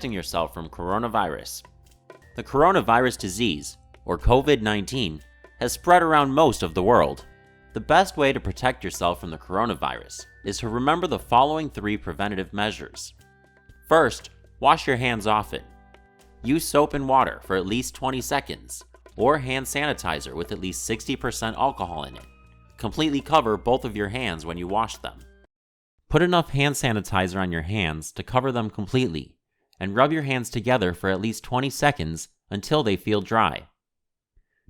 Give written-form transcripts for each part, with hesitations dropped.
protecting yourself from coronavirus. The coronavirus disease, or COVID-19, has spread around most of the world. The best way to protect yourself from the coronavirus is to remember the following 3 preventative measures. First, wash your hands often. Use soap and water for at least 20 seconds, or hand sanitizer with at least 60% alcohol in it. Completely cover both of your hands when you wash them. Put enough hand sanitizer on your hands to cover them completely, and rub your hands together for at least 20 seconds until they feel dry.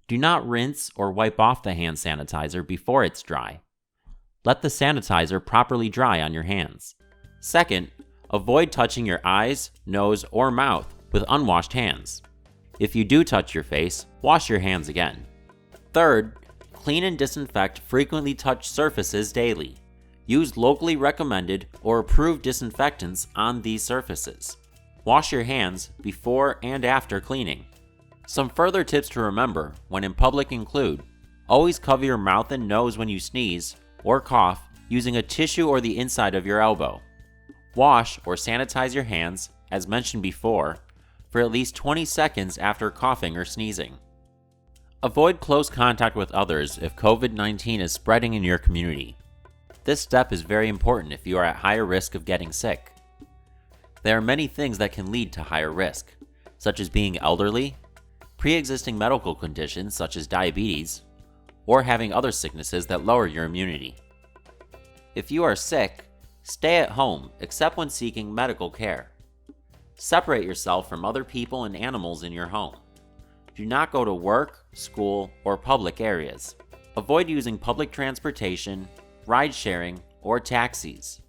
Do not rinse or wipe off the hand sanitizer before it's dry. Let the sanitizer properly dry on your hands. Second, avoid touching your eyes, nose, or mouth with unwashed hands. If you do touch your face, wash your hands again. Third, clean and disinfect frequently touched surfaces daily. Use locally recommended or approved disinfectants on these surfaces. Wash your hands before and after cleaning. Some further tips to remember when in public include: always cover your mouth and nose when you sneeze or cough using a tissue or the inside of your elbow. Wash or sanitize your hands, as mentioned before, for at least 20 seconds after coughing or sneezing. Avoid close contact with others if COVID-19 is spreading in your community. This step is very important if you are at higher risk of getting sick. There are many things that can lead to higher risk, such as being elderly, pre-existing medical conditions such as diabetes, or having other sicknesses that lower your immunity. If you are sick, stay at home except when seeking medical care. Separate yourself from other people and animals in your home. Do not go to work, school, or public areas. Avoid using public transportation, ride sharing, or taxis.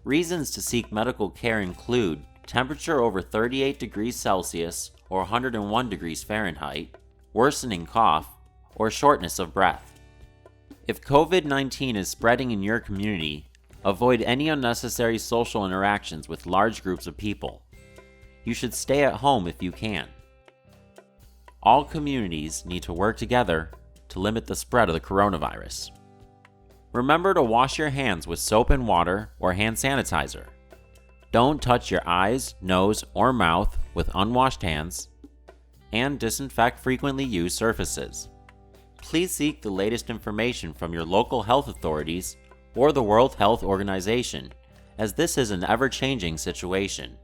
Reasons to seek medical care include temperature over 38 degrees Celsius or 101 degrees Fahrenheit, worsening cough, or shortness of breath. If COVID-19 is spreading in your community, avoid any unnecessary social interactions with large groups of people. You should stay at home if you can. All communities need to work together to limit the spread of the coronavirus. Remember to wash your hands with soap and water or hand sanitizer. Don't touch your eyes, nose, or mouth with unwashed hands, and disinfect frequently used surfaces. Please seek the latest information from your local health authorities or the World Health Organization, as this is an ever-changing situation.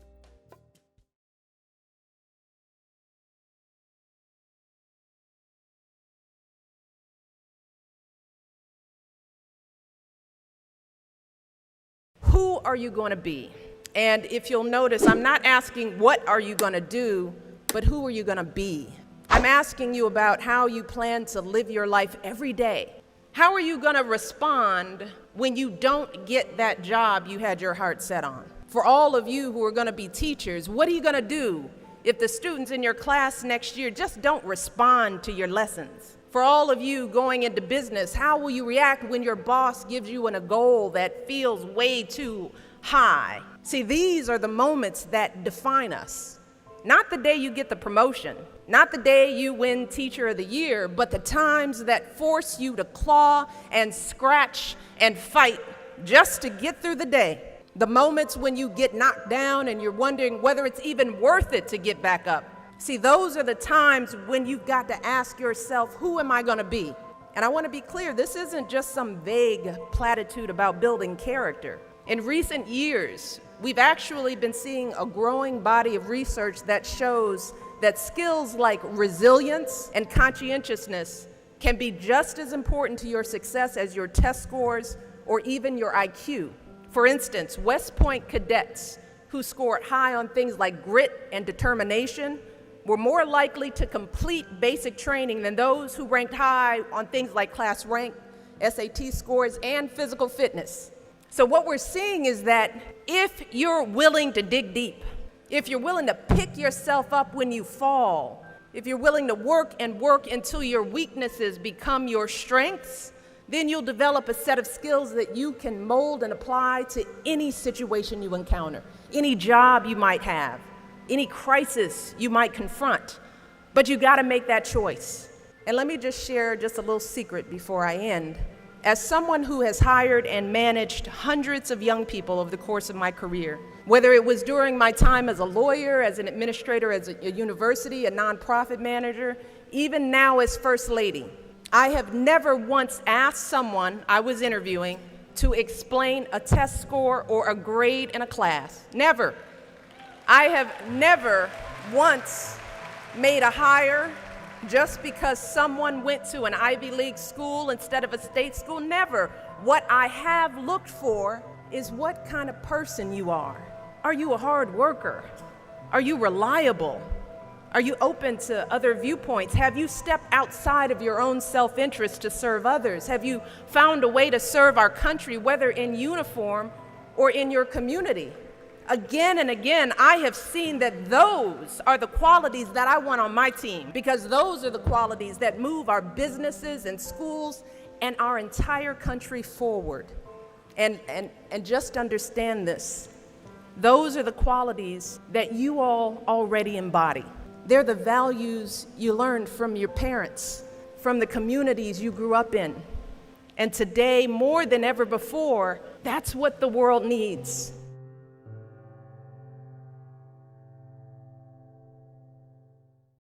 Who are you going to be? And if you'll notice, I'm not asking what are you going to do, but who are you going to be? I'm asking you about how you plan to live your life every day. How are you going to respond when you don't get that job you had your heart set on? For all of you who are going to be teachers, what are you going to do if the students in your class next year just don't respond to your lessons? For all of you going into business, how will you react when your boss gives you a goal that feels way too high? See, these are the moments that define us. Not the day you get the promotion, not the day you win Teacher of the Year, but the times that force you to claw and scratch and fight just to get through the day. The moments when you get knocked down and you're wondering whether it's even worth it to get back up. See, those are the times when you've got to ask yourself, who am I going to be? And I want to be clear, this isn't just some vague platitude about building character. In recent years, we've actually been seeing a growing body of research that shows that skills like resilience and conscientiousness can be just as important to your success as your test scores or even your IQ. For instance, West Point cadets who scored high on things like grit and determination were more likely to complete basic training than those who ranked high on things like class rank, SAT scores, and physical fitness. So what we're seeing is that if you're willing to dig deep, if you're willing to pick yourself up when you fall, if you're willing to work and work until your weaknesses become your strengths, then you'll develop a set of skills that you can mold and apply to any situation you encounter, any job you might have, any crisis you might confront. But you got to make that choice. And let me just share just a little secret before I end. As someone who has hired and managed hundreds of young people over the course of my career, Whether it was during my time as a lawyer, as an administrator, as a university, a nonprofit manager, even now as First Lady, I have never once asked someone I was interviewing to explain a test score or a grade in a class. Never. I have never once made a hire just because someone went to an Ivy League school instead of a state school. Never. What I have looked for is what kind of person you are. Are you a hard worker? Are you reliable? Are you open to other viewpoints? Have you stepped outside of your own self-interest to serve others? Have you found a way to serve our country, whether in uniform or in your community? Again and again, I have seen that those are the qualities that I want on my team, because those are the qualities that move our businesses and schools and our entire country forward. And just understand this. Those are the qualities that you all already embody. They're the values you learned from your parents, from the communities you grew up in. And today, more than ever before, that's what the world needs.